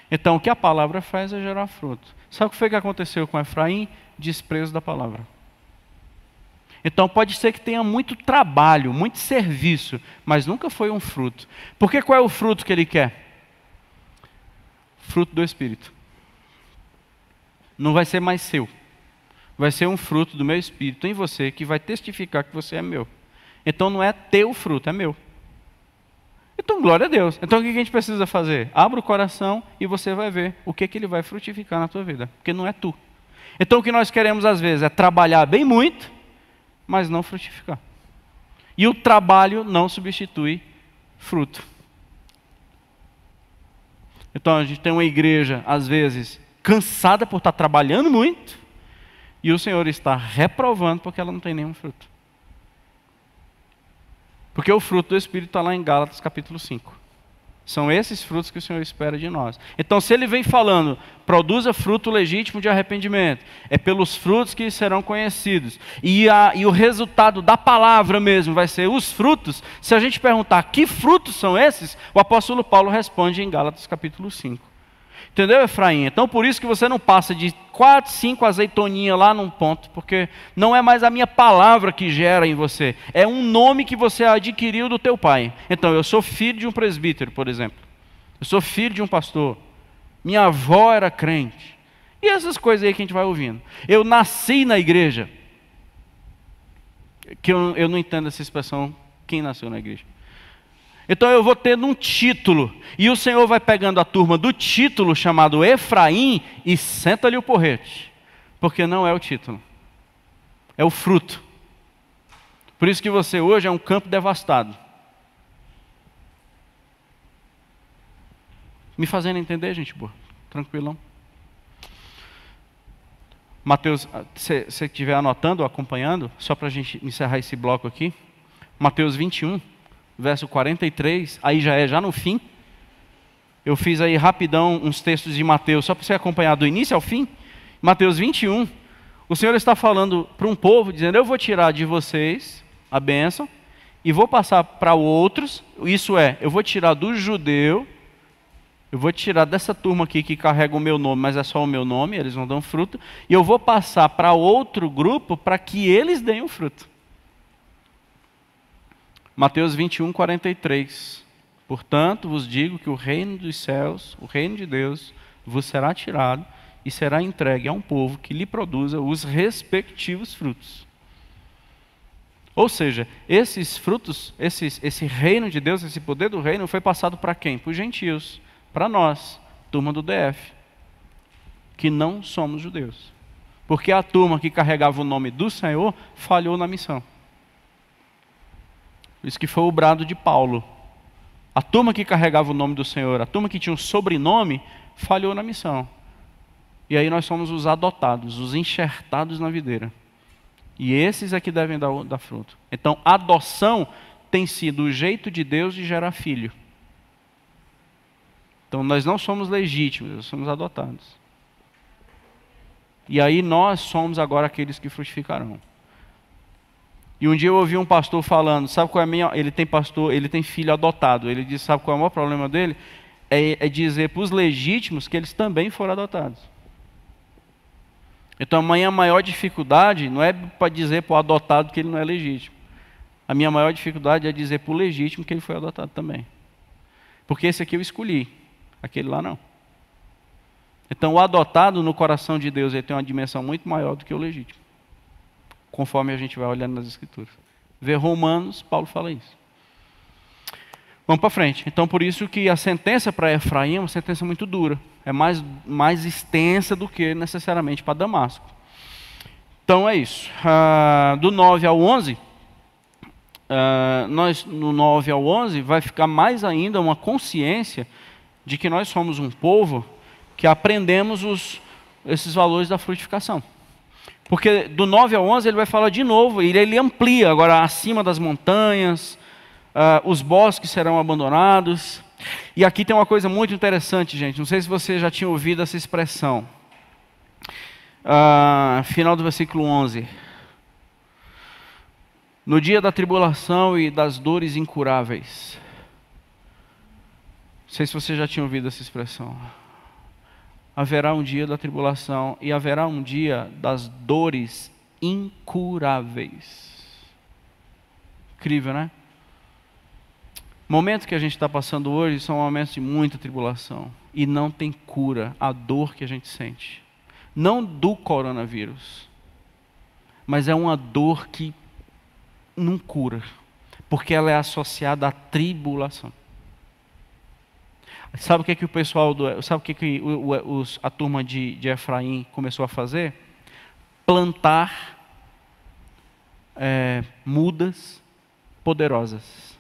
Então, o que a palavra faz é gerar fruto. Sabe o que foi que aconteceu com Efraim? Desprezo da palavra. Então, pode ser que tenha muito trabalho, muito serviço, mas nunca foi um fruto. Porque qual é o fruto que ele quer? Fruto do Espírito. Não vai ser mais seu. Vai ser um fruto do meu Espírito em você, que vai testificar que você é meu. Então não é teu fruto, é meu. Então glória a Deus. Então o que a gente precisa fazer? Abra o coração e você vai ver o que ele vai frutificar na tua vida. Porque não é tu. Então o que nós queremos às vezes é trabalhar bem muito, mas não frutificar. E o trabalho não substitui fruto. Então a gente tem uma igreja, às vezes, cansada por estar trabalhando muito, e o Senhor está reprovando porque ela não tem nenhum fruto. Porque o fruto do Espírito está lá em Gálatas capítulo 5. São esses frutos que o Senhor espera de nós. Então, se Ele vem falando, produza fruto legítimo de arrependimento, é pelos frutos que serão conhecidos. E o resultado da palavra mesmo vai ser os frutos. Se a gente perguntar que frutos são esses, o apóstolo Paulo responde em Gálatas capítulo 5. Entendeu, Efraim? Então por isso que você não passa de 4, 5 azeitoninhas lá num ponto, porque não é mais a minha palavra que gera em você, é um nome que você adquiriu do teu pai. Então eu sou filho de um presbítero, por exemplo. Eu sou filho de um pastor. Minha avó era crente. E essas coisas aí que a gente vai ouvindo. Eu nasci na igreja. Que eu não entendo essa expressão, quem nasceu na igreja. Então eu vou tendo um título, e o Senhor vai pegando a turma do título chamado Efraim e senta-lhe o porrete, porque não é o título, é o fruto. Por isso que você hoje é um campo devastado. Me fazendo entender, gente boa? Tranquilão. Mateus, se você estiver anotando ou acompanhando, só para a gente encerrar esse bloco aqui, Mateus 21. Verso 43, aí já no fim. Eu fiz aí rapidão uns textos de Mateus, só para você acompanhar do início ao fim. Mateus 21, o Senhor está falando para um povo, dizendo, eu vou tirar de vocês a bênção, e vou passar para outros, isso é, eu vou tirar do judeu, eu vou tirar dessa turma aqui que carrega o meu nome, mas é só o meu nome, eles não dão fruto, e eu vou passar para outro grupo, para que eles deem o fruto. Mateus 21, 43. Portanto, vos digo que o reino dos céus, o reino de Deus, vos será tirado e será entregue a um povo que lhe produza os respectivos frutos. Ou seja, esses frutos, esse reino de Deus, esse poder do reino foi passado para quem? Para os gentios, para nós, turma do DF, que não somos judeus. Porque a turma que carregava o nome do Senhor falhou na missão. Isso que foi o brado de Paulo. A turma que carregava o nome do Senhor, a turma que tinha um sobrenome, falhou na missão. E aí nós somos os adotados, os enxertados na videira. E esses é que devem dar fruto. Então, adoção tem sido o jeito de Deus de gerar filho. Então, nós não somos legítimos, nós somos adotados. E aí nós somos agora aqueles que frutificarão. E um dia eu ouvi um pastor falando, sabe qual é a minha... Ele tem filho adotado. Ele disse, sabe qual é o maior problema dele? É dizer para os legítimos que eles também foram adotados. Então a minha maior dificuldade não é para dizer para o adotado que ele não é legítimo. A minha maior dificuldade é dizer para o legítimo que ele foi adotado também. Porque esse aqui eu escolhi, aquele lá não. Então o adotado no coração de Deus ele tem uma dimensão muito maior do que o legítimo. Conforme a gente vai olhando nas Escrituras. Ver Romanos, Paulo fala isso. Vamos para frente. Então, por isso que a sentença para Efraim é uma sentença muito dura. É mais extensa do que necessariamente para Damasco. Então, é isso. Do 9 ao 11, no 9 ao 11, vai ficar mais ainda uma consciência de que nós somos um povo que aprendemos esses valores da frutificação. Porque do 9 ao 11 ele vai falar de novo, e ele amplia agora acima das montanhas, os bosques serão abandonados. E aqui tem uma coisa muito interessante, gente, não sei se você já tinha ouvido essa expressão. Final do versículo 11. No dia da tribulação e das dores incuráveis. Não sei se você já tinha ouvido essa expressão. Haverá um dia da tribulação e haverá um dia das dores incuráveis. Incrível, né? Momentos que a gente está passando hoje são momentos de muita tribulação. E não tem cura a dor que a gente sente. Não do coronavírus. Mas é uma dor que não cura. Porque ela é associada à tribulação. Sabe o que o pessoal, sabe o que a turma de Efraim começou a fazer? Plantar mudas poderosas.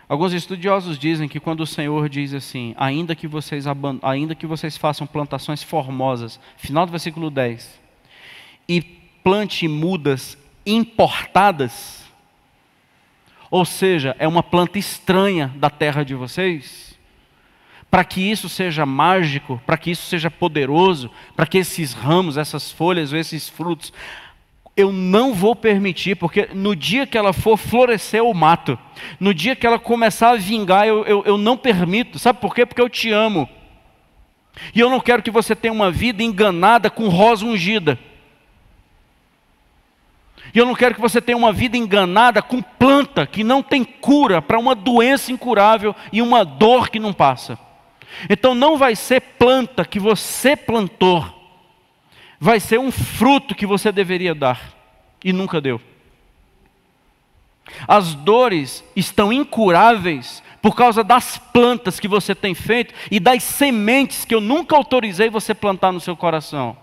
Alguns estudiosos dizem que quando o Senhor diz assim, ainda que vocês façam plantações formosas, final do versículo 10, e plante mudas importadas, ou seja, é uma planta estranha da terra de vocês, para que isso seja mágico, para que isso seja poderoso, para que esses ramos, essas folhas, esses frutos, eu não vou permitir, porque no dia que ela for florescer, eu mato. No dia que ela começar a vingar, eu não permito. Sabe por quê? Porque eu te amo. E eu não quero que você tenha uma vida enganada com rosa ungida. E eu não quero que você tenha uma vida enganada com planta que não tem cura para uma doença incurável e uma dor que não passa. Então não vai ser planta que você plantou, vai ser um fruto que você deveria dar e nunca deu. As dores estão incuráveis por causa das plantas que você tem feito e das sementes que eu nunca autorizei você plantar no seu coração.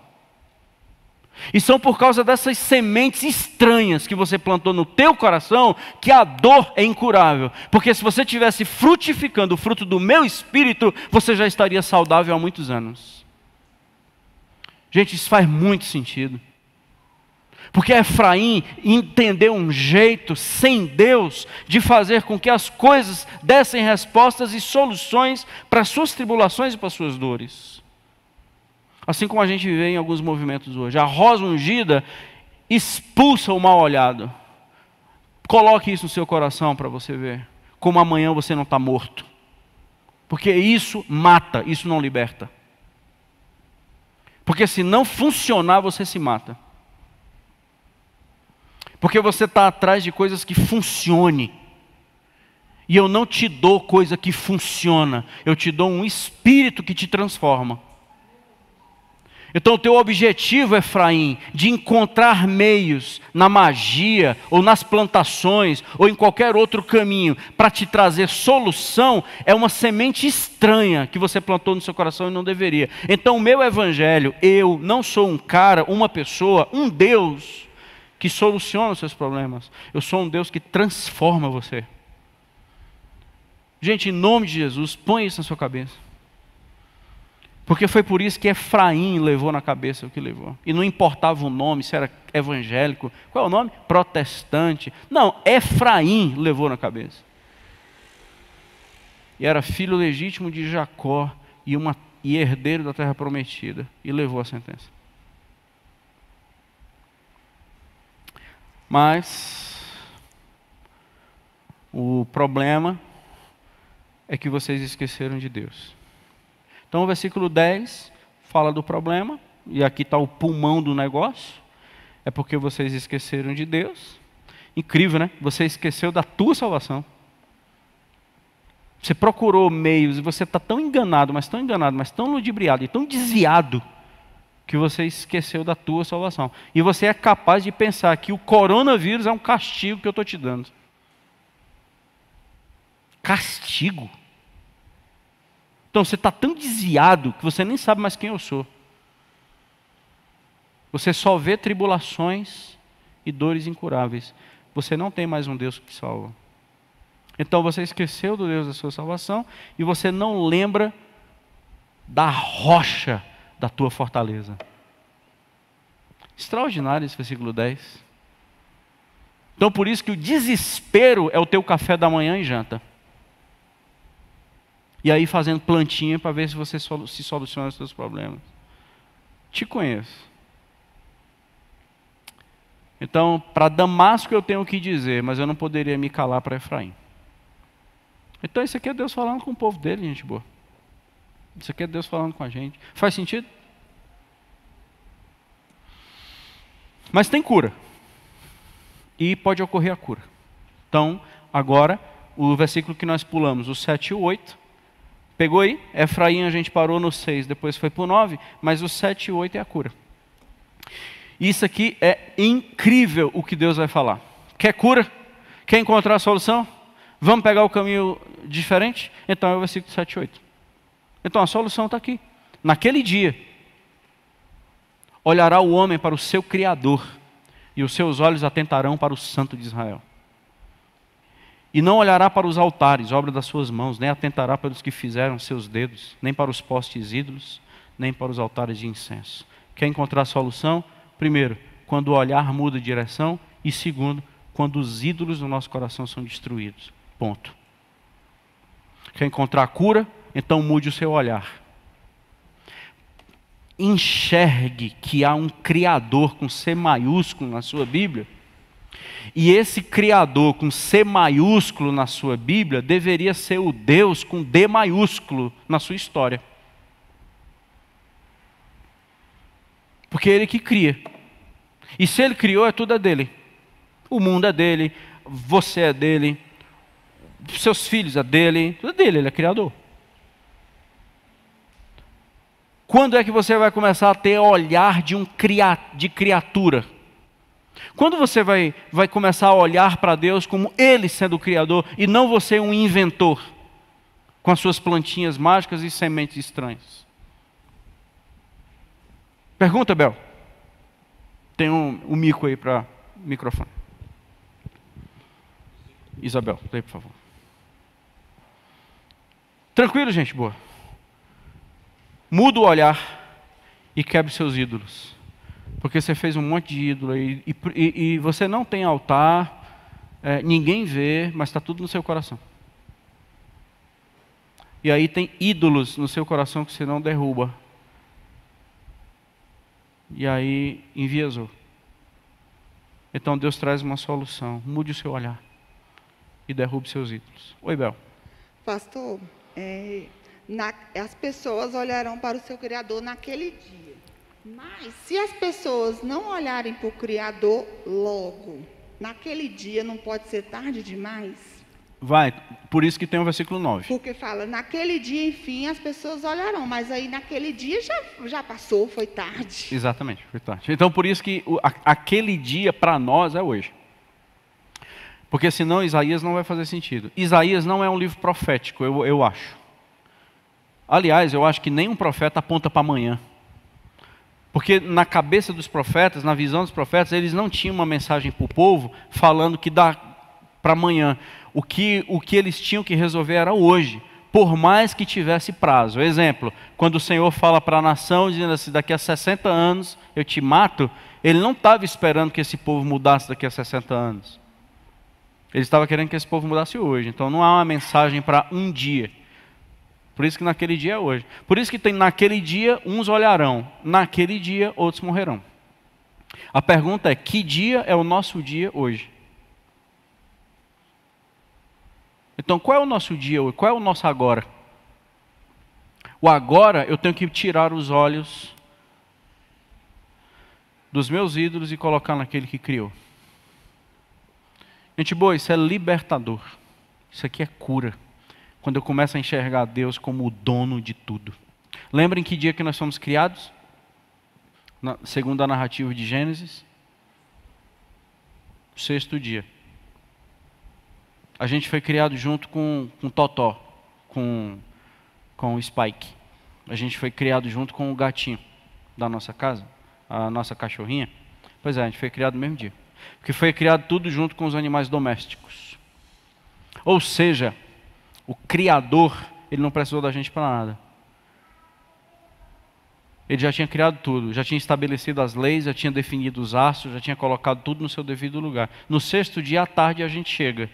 E são por causa dessas sementes estranhas que você plantou no teu coração que a dor é incurável. Porque se você estivesse frutificando o fruto do meu espírito, você já estaria saudável há muitos anos. Gente, isso faz muito sentido. Porque Efraim entendeu um jeito, sem Deus, de fazer com que as coisas dessem respostas e soluções para as suas tribulações e para as suas dores. Assim como a gente vê em alguns movimentos hoje. A rosa ungida expulsa o mal olhado. Coloque isso no seu coração para você ver. Como amanhã você não está morto. Porque isso mata, isso não liberta. Porque se não funcionar, você se mata. Porque você está atrás de coisas que funcionem. E eu não te dou coisa que funciona. Eu te dou um espírito que te transforma. Então o teu objetivo, Efraim, de encontrar meios na magia, ou nas plantações, ou em qualquer outro caminho, para te trazer solução, é uma semente estranha que você plantou no seu coração e não deveria. Então o meu evangelho, eu não sou um cara, uma pessoa, um Deus que soluciona os seus problemas. Eu sou um Deus que transforma você. Gente, em nome de Jesus, põe isso na sua cabeça. Porque foi por isso que Efraim levou na cabeça o que levou. E não importava o nome, se era evangélico. Qual é o nome? Protestante. Não, Efraim levou na cabeça. E era filho legítimo de Jacó e herdeiro da terra prometida. E levou a sentença. Mas o problema é que vocês esqueceram de Deus. Então o versículo 10 fala do problema, e aqui está o pulmão do negócio, é porque vocês esqueceram de Deus. Incrível, né? Você esqueceu da tua salvação. Você procurou meios, e você está tão enganado, mas tão ludibriado, e tão desviado, que você esqueceu da tua salvação. E você é capaz de pensar que o coronavírus é um castigo que eu estou te dando. Castigo? Então você está tão desviado que você nem sabe mais quem eu sou. Você só vê tribulações e dores incuráveis. Você não tem mais um Deus que salva. Então você esqueceu do Deus da sua salvação e você não lembra da rocha da tua fortaleza. Extraordinário esse versículo 10. Então por isso que o desespero é o teu café da manhã e janta. E aí fazendo plantinha para ver se você se soluciona os seus problemas. te conheço. Então, para Damasco eu tenho o que dizer, mas eu não poderia me calar para Efraim. Então, isso aqui é Deus falando com o povo dele, gente boa. Isso aqui é Deus falando com a gente. Faz sentido? Mas tem cura. E pode ocorrer a cura. Então, agora, o versículo que nós pulamos, o 7 e o 8. Pegou aí? Efraim a gente parou no 6, depois foi para o 9, mas o 7 e o 8 é a cura. Isso aqui é incrível o que Deus vai falar. Quer cura? Quer encontrar a solução? Vamos pegar o caminho diferente? Então é o versículo 7 e 8. Então a solução está aqui. Naquele dia, olhará o homem para o seu Criador, e os seus olhos atentarão para o Santo de Israel. E não olhará para os altares, obra das suas mãos, nem atentará para os que fizeram seus dedos, nem para os postes ídolos, nem para os altares de incenso. Quer encontrar a solução? Primeiro, quando o olhar muda de direção, e segundo, quando os ídolos do nosso coração são destruídos. Ponto. Quer encontrar a cura? Então mude o seu olhar. Enxergue que há um Criador com C maiúsculo na sua Bíblia. E esse Criador com C maiúsculo na sua Bíblia deveria ser o Deus com D maiúsculo na sua história. Porque é Ele que cria. E se Ele criou, tudo é dele. O mundo é dele, você é dele, seus filhos é dele, tudo é dele, Ele é criador. Quando é que você vai começar a ter olhar de criatura? Quando você vai começar a olhar para Deus como Ele sendo o Criador e não você um inventor com as suas plantinhas mágicas e sementes estranhas? Pergunta, Bel. Tem um mico aí para o microfone. Isabel, daí por favor. Tranquilo, gente boa. Muda o olhar e quebre seus ídolos. Porque você fez um monte de ídolo aí, e você não tem altar, ninguém vê, mas está tudo no seu coração. E aí tem ídolos no seu coração que você não derruba. E aí enviesou. Então Deus traz uma solução. Mude o seu olhar e derrube seus ídolos. Oi, Bel. Pastor, as pessoas olharão para o seu Criador naquele dia. Mas se as pessoas não olharem para o Criador logo, naquele dia não pode ser tarde demais? Vai, por isso que tem o versículo 9. Porque fala, naquele dia, enfim, as pessoas olharão, mas aí naquele dia já passou, foi tarde. Exatamente, foi tarde. Então por isso que aquele dia para nós é hoje. Porque senão Isaías não vai fazer sentido. Isaías não é um livro profético, eu acho. Aliás, eu acho que nenhum profeta aponta para amanhã. Porque na cabeça dos profetas, na visão dos profetas, eles não tinham uma mensagem para o povo falando que dá para amanhã. O que eles tinham que resolver era hoje, por mais que tivesse prazo. Exemplo, quando o Senhor fala para a nação, dizendo assim, daqui a 60 anos eu te mato, Ele não estava esperando que esse povo mudasse daqui a 60 anos. Ele estava querendo que esse povo mudasse hoje. Então não há uma mensagem para um dia. Por isso que naquele dia é hoje. Por isso que tem naquele dia uns olharão, naquele dia outros morrerão. A pergunta é, que dia é o nosso dia hoje? Então qual é o nosso dia hoje? Qual é o nosso agora? O agora eu tenho que tirar os olhos dos meus ídolos e colocar naquele que criou. Gente boa, isso é libertador. Isso aqui é cura. Quando eu começo a enxergar Deus como o dono de tudo. Lembrem que dia que nós fomos criados? Segundo a narrativa de Gênesis? O 6º dia. A gente foi criado junto com Totó, com o Spike. A gente foi criado junto com o gatinho da nossa casa, a nossa cachorrinha. Pois é, a gente foi criado no mesmo dia. Porque foi criado tudo junto com os animais domésticos. Ou seja, o Criador, Ele não precisou da gente para nada. Ele já tinha criado tudo, já tinha estabelecido as leis, já tinha definido os astros, já tinha colocado tudo no seu devido lugar. No 6º dia à tarde a gente chega.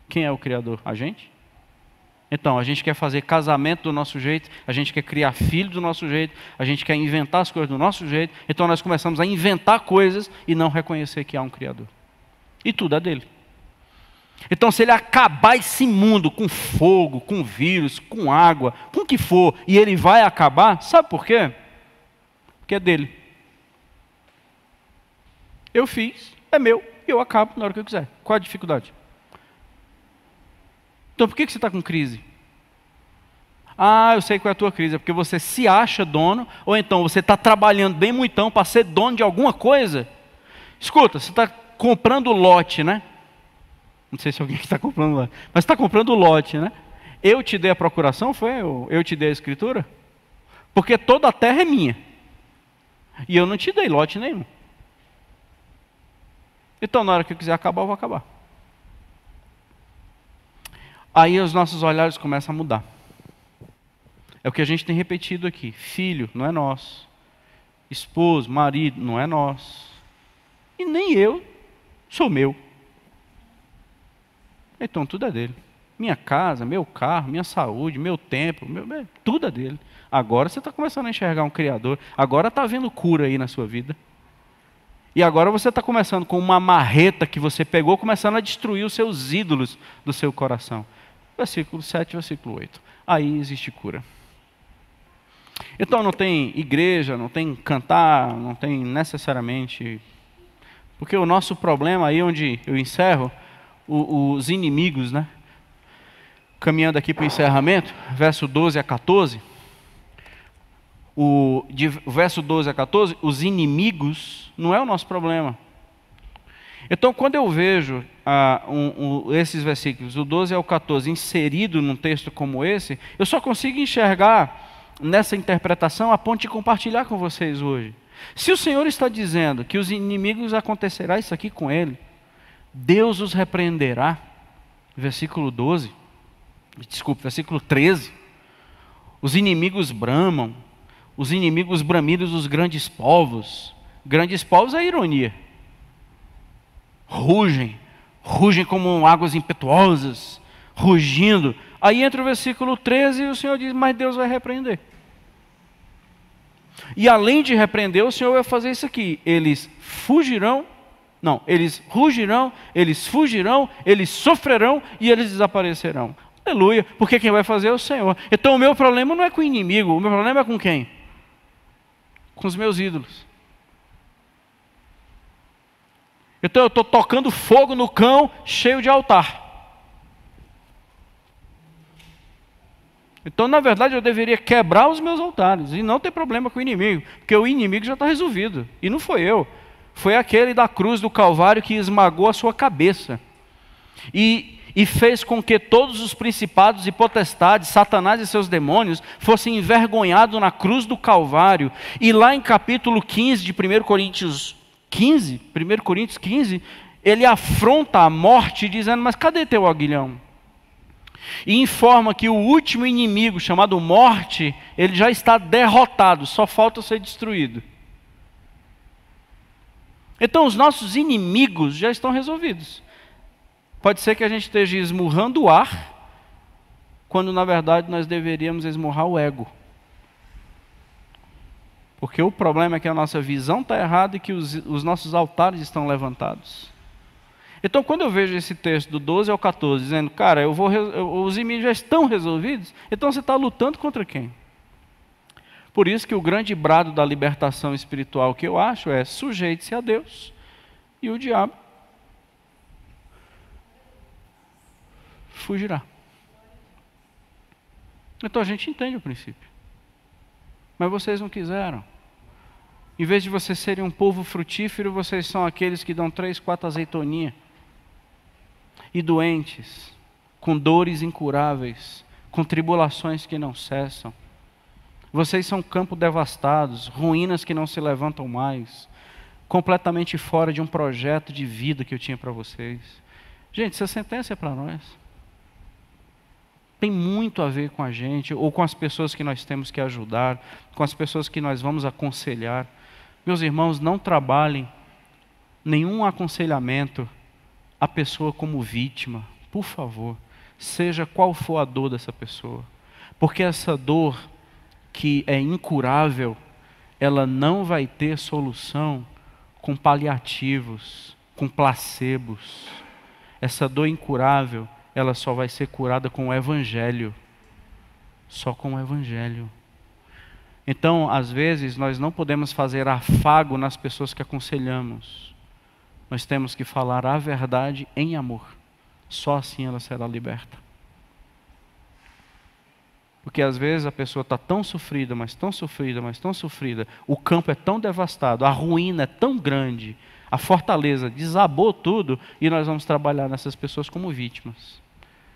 Quem é o Criador? A gente? Então, a gente quer fazer casamento do nosso jeito, a gente quer criar filho do nosso jeito, a gente quer inventar as coisas do nosso jeito, então nós começamos a inventar coisas e não reconhecer que há um Criador. E tudo é dele. Então, se ele acabar esse mundo com fogo, com vírus, com água, com o que for, e ele vai acabar, sabe por quê? Porque é dele. Eu fiz, é meu, e eu acabo na hora que eu quiser. Qual a dificuldade? Então, por que você está com crise? Ah, eu sei qual é a tua crise. É porque você se acha dono, ou então você está trabalhando bem muitão para ser dono de alguma coisa. Escuta, você está comprando lote, né? Não sei se alguém está comprando lote, mas está comprando lote, né? Eu te dei a procuração, foi eu te dei a escritura? Porque toda a terra é minha. E eu não te dei lote nenhum. Então, na hora que eu quiser acabar, eu vou acabar. Aí os nossos olhares começam a mudar. É o que a gente tem repetido aqui. Filho, não é nosso. Esposo, marido, não é nosso. E nem eu sou meu. Então tudo é dele. Minha casa, meu carro, minha saúde, meu tempo, tudo é dele. Agora você está começando a enxergar um Criador. Agora está havendo cura aí na sua vida. E agora você está começando com uma marreta que você pegou, começando a destruir os seus ídolos do seu coração. Versículo 7, versículo 8. Aí existe cura. Então não tem igreja, não tem cantar, não tem necessariamente... Porque o nosso problema, aí onde eu encerro, os inimigos, né? Caminhando aqui para o encerramento, verso 12 a 14. De verso 12 a 14, os inimigos não é o nosso problema. Então, quando eu vejo esses versículos, do 12 ao 14, inserido num texto como esse, eu só consigo enxergar nessa interpretação a ponto de compartilhar com vocês hoje. Se o Senhor está dizendo que os inimigos acontecerá isso aqui com ele, Deus os repreenderá, versículo 13, os inimigos bramam, os inimigos bramidos dos grandes povos é ironia, rugem como águas impetuosas, rugindo. Aí entra o versículo 13 e o Senhor diz, mas Deus vai repreender. E além de repreender, o Senhor vai fazer isso aqui, eles rugirão, eles fugirão, eles sofrerão e eles desaparecerão. Aleluia, porque quem vai fazer é o Senhor. Então o meu problema não é com o inimigo, o meu problema é com quem? Com os meus ídolos. Então eu estou tocando fogo no cão cheio de altar. Então, na verdade, eu deveria quebrar os meus altares e não ter problema com o inimigo, porque o inimigo já está resolvido. E não foi eu, foi aquele da cruz do Calvário que esmagou a sua cabeça. E fez com que todos os principados e potestades, Satanás e seus demônios, fossem envergonhados na cruz do Calvário. E lá em capítulo 15 de 1 Coríntios 15, ele afronta a morte dizendo, mas cadê teu aguilhão? E informa que o último inimigo, chamado morte, ele já está derrotado, só falta ser destruído. Então os nossos inimigos já estão resolvidos. Pode ser que a gente esteja esmurrando o ar, quando na verdade nós deveríamos esmurrar o ego. Porque o problema é que a nossa visão está errada e que os nossos altares estão levantados. Então, quando eu vejo esse texto do 12 ao 14, dizendo, cara, os inimigos já estão resolvidos, então você está lutando contra quem? Por isso que o grande brado da libertação espiritual que eu acho é, sujeite-se a Deus e o diabo fugirá. Então a gente entende o princípio. Mas vocês não quiseram. Em vez de vocês serem um povo frutífero, vocês são aqueles que dão 3, 4 azeitoninhas. E doentes, com dores incuráveis, com tribulações que não cessam. Vocês são campos devastados, ruínas que não se levantam mais, completamente fora de um projeto de vida que eu tinha para vocês. Gente, essa sentença é para nós. Tem muito a ver com a gente, ou com as pessoas que nós temos que ajudar, com as pessoas que nós vamos aconselhar. Meus irmãos, não trabalhem nenhum aconselhamento a pessoa como vítima, por favor. seja qual for a dor dessa pessoa. Porque essa dor que é incurável, ela não vai ter solução com paliativos, com placebos. Essa dor incurável, ela só vai ser curada com o Evangelho. Só com o Evangelho. Então, às vezes, nós não podemos fazer afago nas pessoas que aconselhamos. Nós temos que falar a verdade em amor. Só assim ela será liberta. Porque às vezes a pessoa está tão sofrida, mas tão sofrida, mas tão sofrida. O campo é tão devastado, a ruína é tão grande, a fortaleza desabou tudo e nós vamos trabalhar nessas pessoas como vítimas.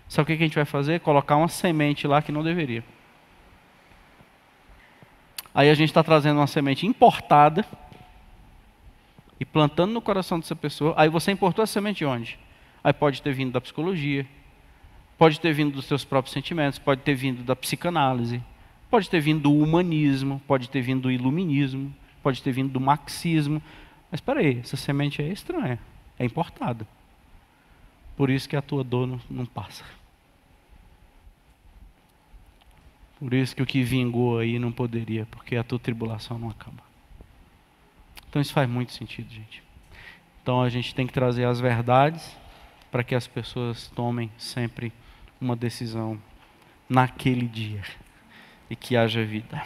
Sabe o que a gente vai fazer? Colocar uma semente lá que não deveria. Aí a gente está trazendo uma semente importada e plantando no coração dessa pessoa. Aí você importou a semente de onde? Aí pode ter vindo da psicologia, pode ter vindo dos seus próprios sentimentos, pode ter vindo da psicanálise, pode ter vindo do humanismo, pode ter vindo do iluminismo, pode ter vindo do marxismo. Mas espera aí, essa semente é estranha, é importada. Por isso que a tua dor não passa. Por isso que o que vingou aí não poderia, porque a tua tribulação não acaba. Então isso faz muito sentido, gente. Então a gente tem que trazer as verdades para que as pessoas tomem sempre uma decisão naquele dia e que haja vida.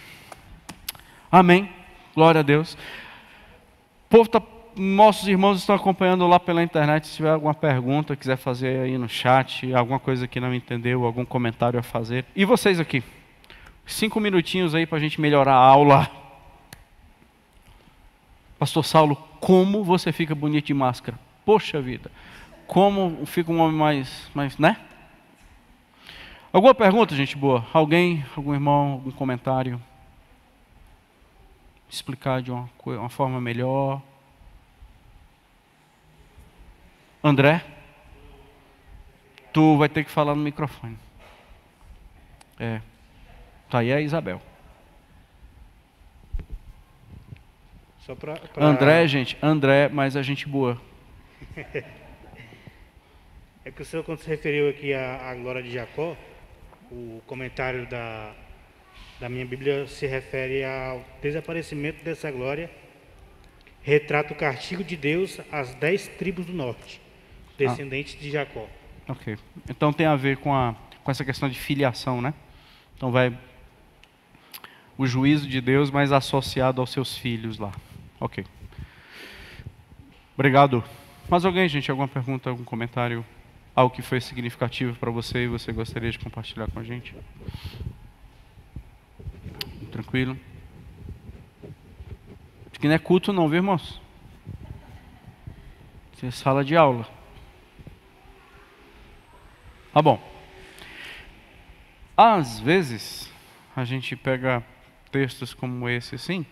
Amém. Glória a Deus. Nossos irmãos estão acompanhando lá pela internet. Se tiver alguma pergunta, quiser fazer aí no chat, alguma coisa que não entendeu, algum comentário a fazer. E vocês aqui? 5 minutinhos aí para a gente melhorar a aula. Pastor Saulo, como você fica bonito de máscara? Poxa vida. Como fica um homem mais, né? Alguma pergunta, gente boa? Alguém, algum irmão, algum comentário? Explicar de uma forma melhor. André? Tu vai ter que falar no microfone. Tá aí a Isabel. Só pra... André, gente, André, mas a gente boa. É que o senhor, quando se referiu aqui à glória de Jacó, o comentário da minha Bíblia se refere ao desaparecimento dessa glória, retrata o castigo de Deus às 10 tribos do norte, descendentes de Jacó. Ok. Então tem a ver com essa questão de filiação, né? Então vai o juízo de Deus, mas associado aos seus filhos lá. Ok. Obrigado. Mais alguém, gente? Alguma pergunta, algum comentário? Algo que foi significativo para você e você gostaria de compartilhar com a gente? Tranquilo? Acho que não é culto não, viu, irmãos? Isso é sala de aula. Tá bom. Às vezes, a gente pega textos como esse assim.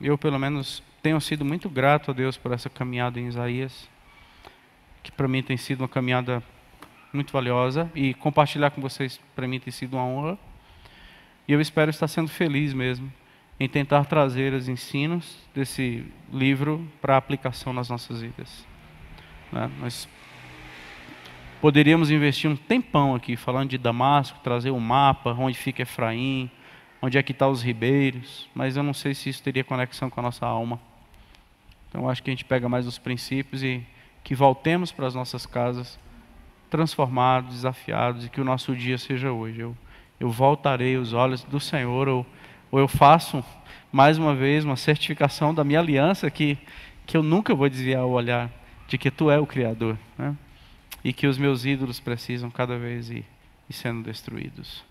Eu, pelo menos, tenho sido muito grato a Deus por essa caminhada em Isaías, que para mim tem sido uma caminhada muito valiosa, e compartilhar com vocês para mim tem sido uma honra. E eu espero estar sendo feliz mesmo em tentar trazer os ensinos desse livro para aplicação nas nossas vidas. Nós poderíamos investir um tempão aqui falando de Damasco, trazer um mapa, onde fica Efraim, onde é que estão os ribeiros, mas eu não sei se isso teria conexão com a nossa alma. Então eu acho que a gente pega mais os princípios e que voltemos para as nossas casas transformados, desafiados, e que o nosso dia seja hoje. Eu voltarei os olhos do Senhor, ou eu faço mais uma vez uma certificação da minha aliança, que eu nunca vou desviar o olhar de que Tu é o Criador, né? E que os meus ídolos precisam cada vez ir sendo destruídos.